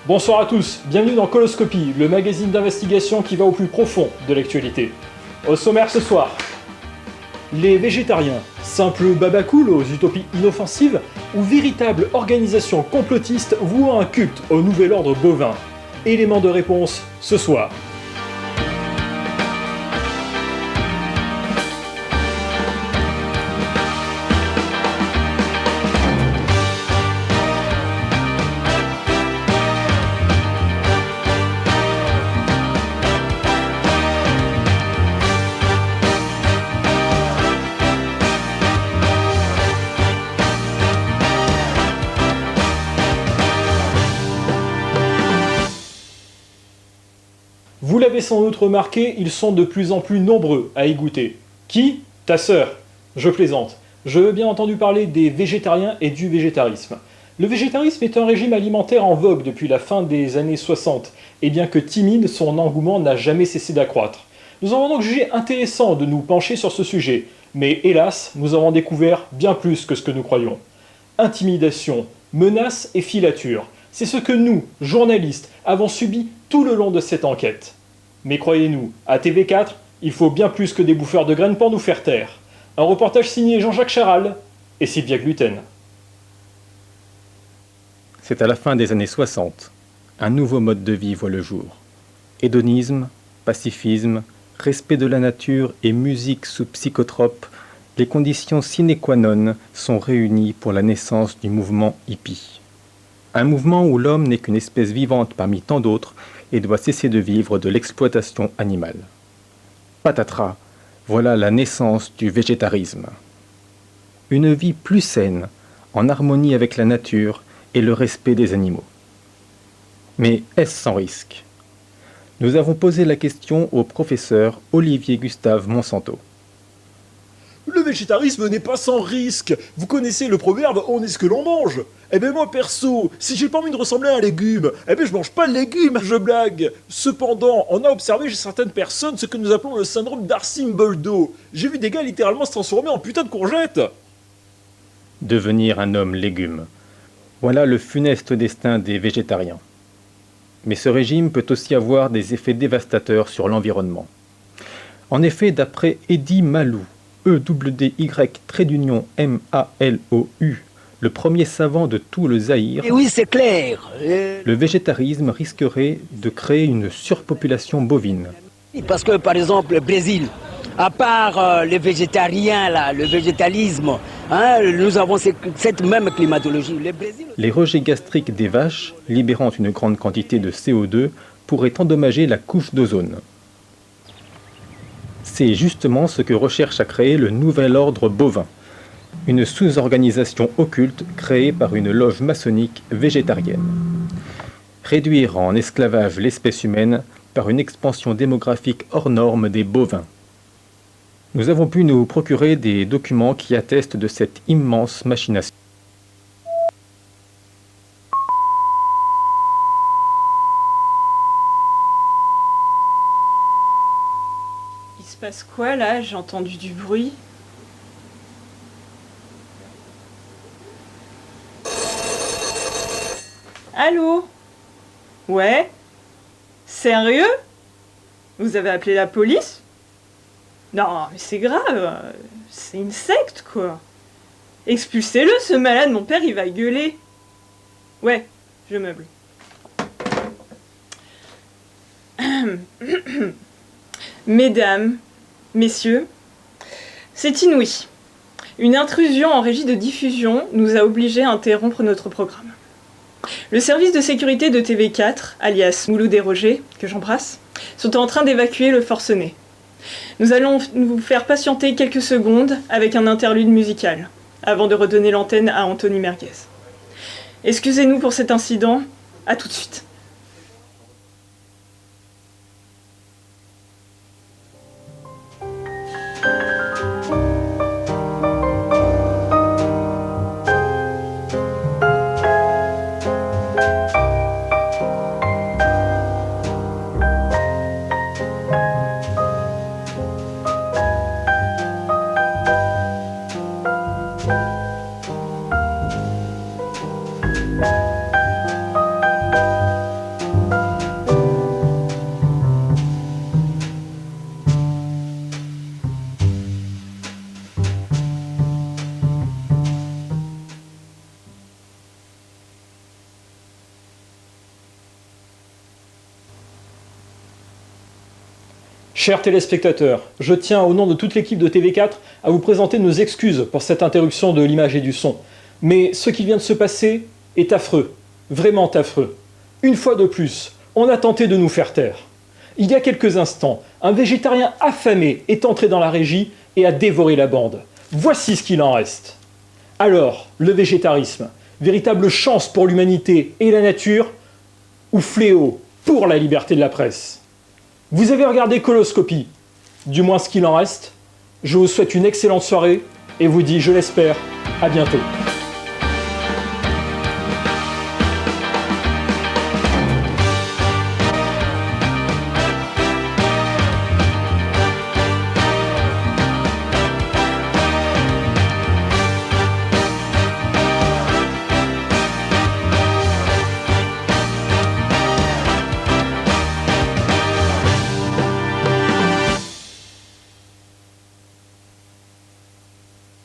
Bonsoir à tous, bienvenue dans Coloscopie, le magazine d'investigation qui va au plus profond de l'actualité. Au sommaire ce soir, les végétariens, simples babacools aux utopies inoffensives ou véritables organisations complotistes vouant un culte au nouvel ordre bovin? Élément de réponse ce soir. Vous l'avez sans doute remarqué, ils sont de plus en plus nombreux à y goûter. Qui? Ta sœur. Je plaisante. Je veux bien entendu parler des végétariens et du végétarisme. Le végétarisme est un régime alimentaire en vogue depuis la fin des années 60, et bien que timide, son engouement n'a jamais cessé d'accroître. Nous avons donc jugé intéressant de nous pencher sur ce sujet, mais hélas, nous avons découvert bien plus que ce que nous croyons. Intimidation, menaces et filatures, c'est ce que nous, journalistes, avons subi tout le long de cette enquête. Mais croyez-nous, à TV4, il faut bien plus que des bouffeurs de graines pour nous faire taire. Un reportage signé Jean-Jacques Charal et Sylvia Gluten. C'est à la fin des années 60. Un nouveau mode de vie voit le jour. Hédonisme, pacifisme, respect de la nature et musique sous psychotrope, les conditions sine qua non sont réunies pour la naissance du mouvement hippie. Un mouvement où l'homme n'est qu'une espèce vivante parmi tant d'autres et doit cesser de vivre de l'exploitation animale. Patatras, voilà la naissance du végétarisme. Une vie plus saine, en harmonie avec la nature et le respect des animaux. Mais est-ce sans risque? Nous avons posé la question au professeur Olivier Gustave Monsanto. Le végétarisme n'est pas sans risque. Vous connaissez le proverbe « on est ce que l'on mange ». Eh ben moi perso, si j'ai pas envie de ressembler à un légume, eh ben je mange pas de légumes, je blague. Cependant, on a observé chez certaines personnes ce que nous appelons le syndrome d'Arcimboldo. J'ai vu des gars littéralement se transformer en putain de courgettes. Devenir un homme légume. Voilà le funeste destin des végétariens. Mais ce régime peut aussi avoir des effets dévastateurs sur l'environnement. En effet, d'après Eddy Malou, EWY-MALOU, le premier savant de tout le Zaïre, Et oui, c'est clair. le végétarisme risquerait de créer une surpopulation bovine. Parce que, par exemple, le Brésil, à part les végétariens, là, le végétalisme, hein, nous avons cette même climatologie. Le Brésil... Les rejets gastriques des vaches, libérant une grande quantité de CO2, pourraient endommager la couche d'ozone. C'est justement ce que recherche à créer le nouvel ordre bovin, une sous-organisation occulte créée par une loge maçonnique végétarienne. Réduire en esclavage l'espèce humaine par une expansion démographique hors norme des bovins. Nous avons pu nous procurer des documents qui attestent de cette immense machination. Il se passe quoi là? J'ai entendu du bruit. Allô? Ouais? Sérieux? Vous avez appelé la police? Non, mais c'est grave. C'est une secte, quoi. Expulsez-le, ce malade, mon père, il va gueuler. Ouais, je meuble. Mesdames, messieurs, c'est inouï. Une intrusion en régie de diffusion nous a obligés à interrompre notre programme. Le service de sécurité de TV4, alias Mouloud et Roger, que j'embrasse, sont en train d'évacuer le forcené. Nous allons vous faire patienter quelques secondes avec un interlude musical, avant de redonner l'antenne à Anthony Merguez. Excusez-nous pour cet incident, à tout de suite. Chers téléspectateurs, je tiens au nom de toute l'équipe de TV4 à vous présenter nos excuses pour cette interruption de l'image et du son. Mais ce qui vient de se passer est affreux, vraiment affreux. Une fois de plus, on a tenté de nous faire taire. Il y a quelques instants, un végétarien affamé est entré dans la régie et a dévoré la bande. Voici ce qu'il en reste. Alors, le végétarisme, véritable chance pour l'humanité et la nature, ou fléau pour la liberté de la presse? Vous avez regardé Coloscopie, du moins ce qu'il en reste. Je vous souhaite une excellente soirée et vous dis, je l'espère, à bientôt.